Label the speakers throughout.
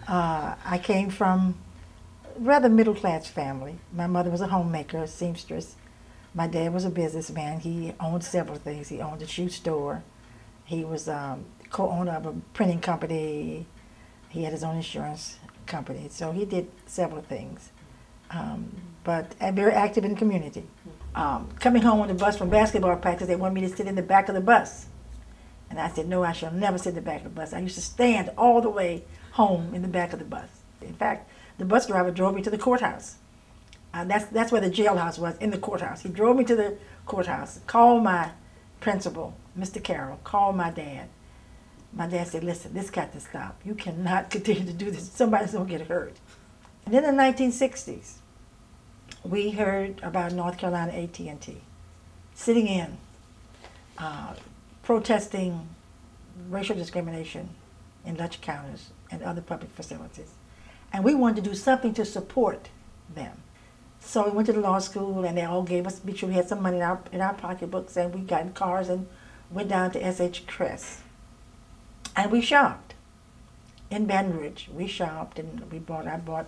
Speaker 1: I came from a rather middle-class family. My mother was a homemaker, a seamstress. My dad was a businessman. He owned several things. He owned a shoe store. He was co-owner of a printing company. He had his own insurance company. So he did several things, but very active in the community. Coming home on the bus from basketball practice, they wanted me to sit in the back of the bus. And I said, no, I shall never sit in the back of the bus. I used to stand all the way home in the back of the bus. In fact, the bus driver drove me to the courthouse. That's where the jailhouse was, in the courthouse. He drove me to the courthouse, called my principal, Mr. Carroll, called my dad. My dad said, listen, this got to stop. You cannot continue to do this. Somebody's going to get hurt. And then in the 1960s, we heard about North Carolina AT&T sitting in, protesting racial discrimination in lunch counters and other public facilities. And we wanted to do something to support them. So we went to the law school, and they all gave us, make sure we had some money in our pocketbooks, and we got in cars and went down to S.H. Crest. And we shopped in Baton Rouge. We shopped, and I bought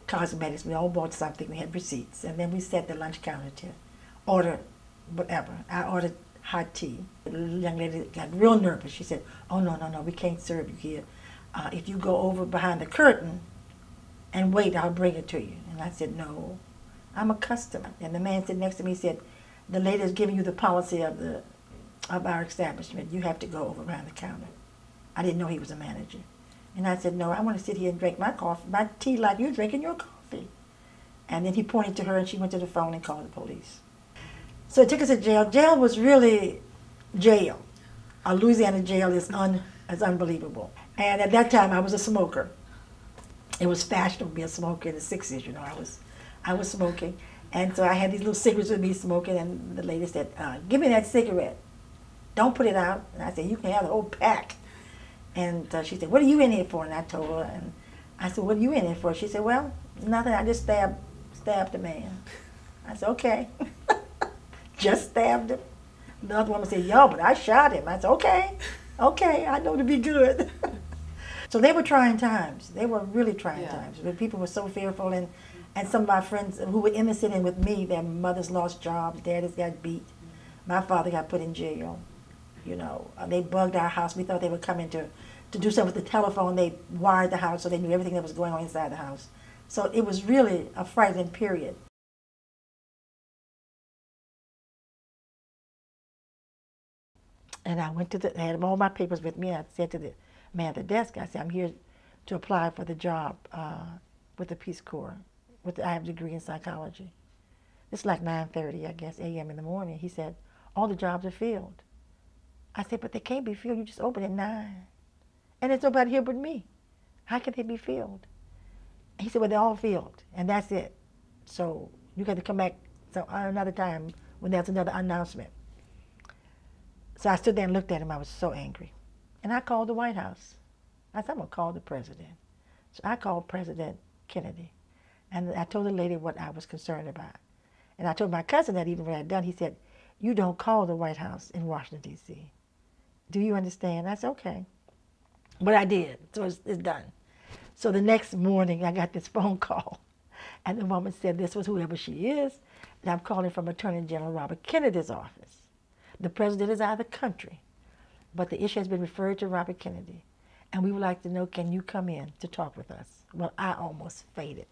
Speaker 1: cosmetics. We all bought something. We had receipts. And then we sat at the lunch counter to order whatever. I ordered hot tea. The young lady got real nervous. She said, oh, no, no, no, we can't serve you here. If you go over behind the curtain and wait, I'll bring it to you. And I said, no, I'm a customer. And the man sitting next to me said, the lady is giving you the policy of our establishment. You have to go over behind the counter. I didn't know he was a manager. And I said, no, I want to sit here and drink my coffee, my tea like you're drinking your coffee. And then he pointed to her, and she went to the phone and called the police. So it took us to jail. Jail was really jail. A Louisiana jail is unbelievable. And at that time, I was a smoker. It was fashionable to be a smoker in the 60s, you know. I was smoking. And so I had these little cigarettes with me smoking, and the lady said, give me that cigarette. Don't put it out. And I said, you can have the whole pack. And she said, what are you in here for? And I told her, and I said, what are you in here for? She said, well, nothing, I just stabbed the man. I said, okay. Just stabbed him. The other woman said, yo, but I shot him. I said, okay, I know to be good. So they were trying times. They were really trying times. But people were so fearful, and some of my friends who were innocent and with me, their mothers lost jobs, daddies got beat. My father got put in jail. You know, they bugged our house. We thought they were coming to do something with the telephone. They wired the house so they knew everything that was going on inside the house. So it was really a frightening period. And I went I had all my papers with me. I said to the man at the desk, I said, I'm here to apply for the job with the Peace Corps. I have a degree in psychology. It's like 9:30, I guess, a.m. in the morning. He said, all the jobs are filled. I said, but they can't be filled. You just open at 9. And there's nobody here but me. How can they be filled? He said, well, they're all filled, and that's it. So you got to come back another time when there's another announcement. So I stood there and looked at him. I was so angry. And I called the White House. I said, I'm going to call the president. So I called President Kennedy. And I told the lady what I was concerned about. And I told my cousin that even when I had done, he said, you don't call the White House in Washington, D.C. Do you understand? I said, okay. But I did, so it's done. So the next morning, I got this phone call. And the woman said, this was whoever she is. And I'm calling from Attorney General Robert Kennedy's office. The president is out of the country, but the issue has been referred to Robert Kennedy. And we would like to know, can you come in to talk with us? Well, I almost fainted.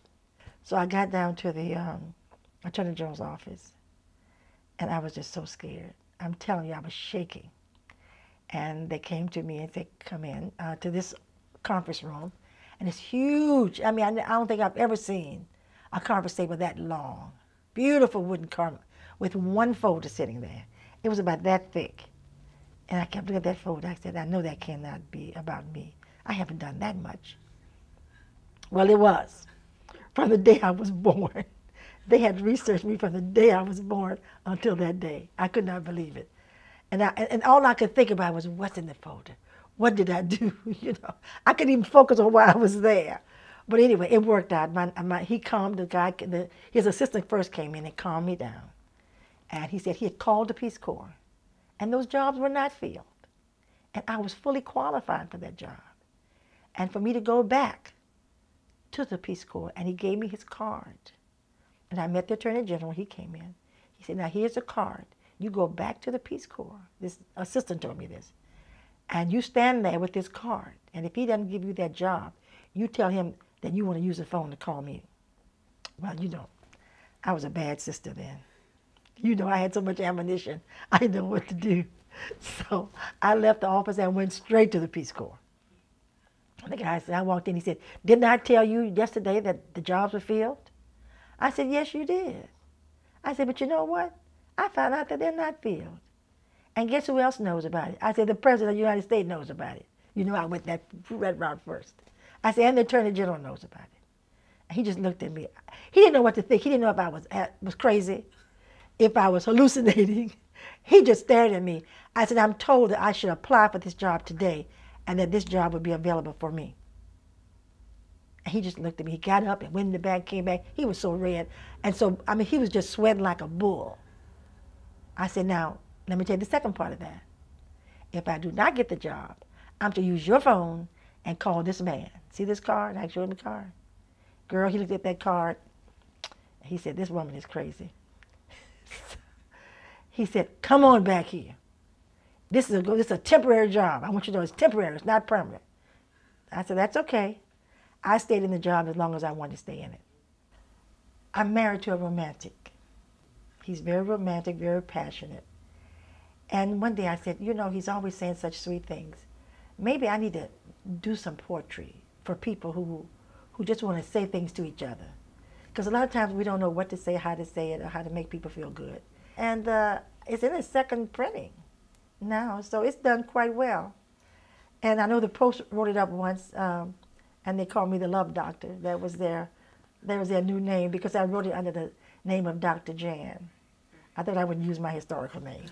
Speaker 1: So I got down to the Attorney General's office, and I was just so scared. I'm telling you, I was shaking. And they came to me and said, come in to this conference room. And it's huge. I mean, I don't think I've ever seen a conference table that long. Beautiful wooden carpet with one folder sitting there. It was about that thick. And I kept looking at that folder. I said, I know that cannot be about me. I haven't done that much. Well, it was. From the day I was born. They had researched me from the day I was born until that day. I could not believe it. And all I could think about was, what's in the folder? What did I do? You know, I couldn't even focus on why I was there. But anyway, it worked out. He calmed the guy. His assistant first came in and calmed me down. And he said he had called the Peace Corps, and those jobs were not filled. And I was fully qualified for that job. And for me to go back to the Peace Corps, and he gave me his card. And I met the Attorney General. He came in. He said, now here's a card. You go back to the Peace Corps. This assistant told me this. And you stand there with this card. And if he doesn't give you that job, you tell him that you want to use the phone to call me. Well, you know, I was a bad sister then. You know, I had so much ammunition, I didn't know what to do. So I left the office and went straight to the Peace Corps. And the guy said, I walked in, he said, didn't I tell you yesterday that the jobs were filled? I said, yes, you did. I said, but you know what? I found out that they're not filled. And guess who else knows about it? I said, the President of the United States knows about it. You know, I went that route first. I said, and the Attorney General knows about it. And he just looked at me. He didn't know what to think. He didn't know if I was crazy, if I was hallucinating. He just stared at me. I said, I'm told that I should apply for this job today and that this job would be available for me. And he just looked at me. He got up and went in the bag, came back. He was so red. And so, I mean, he was just sweating like a bull. I said, now, let me tell you the second part of that. If I do not get the job, I'm to use your phone and call this man. See this card? I showed him the card. Girl, he looked at that card. He said, this woman is crazy. He said, come on back here. This is a temporary job. I want you to know it's temporary. It's not permanent. I said, that's okay. I stayed in the job as long as I wanted to stay in it. I'm married to a romantic. He's very romantic, very passionate. And one day I said, you know, he's always saying such sweet things. Maybe I need to do some poetry for people who just want to say things to each other. Because a lot of times we don't know what to say, how to say it, or how to make people feel good. And it's in its second printing now, so it's done quite well. And I know the Post wrote it up once, and they called me the Love Doctor. That was their new name, because I wrote it under the name of Dr. Jan. I thought I would use my historical name.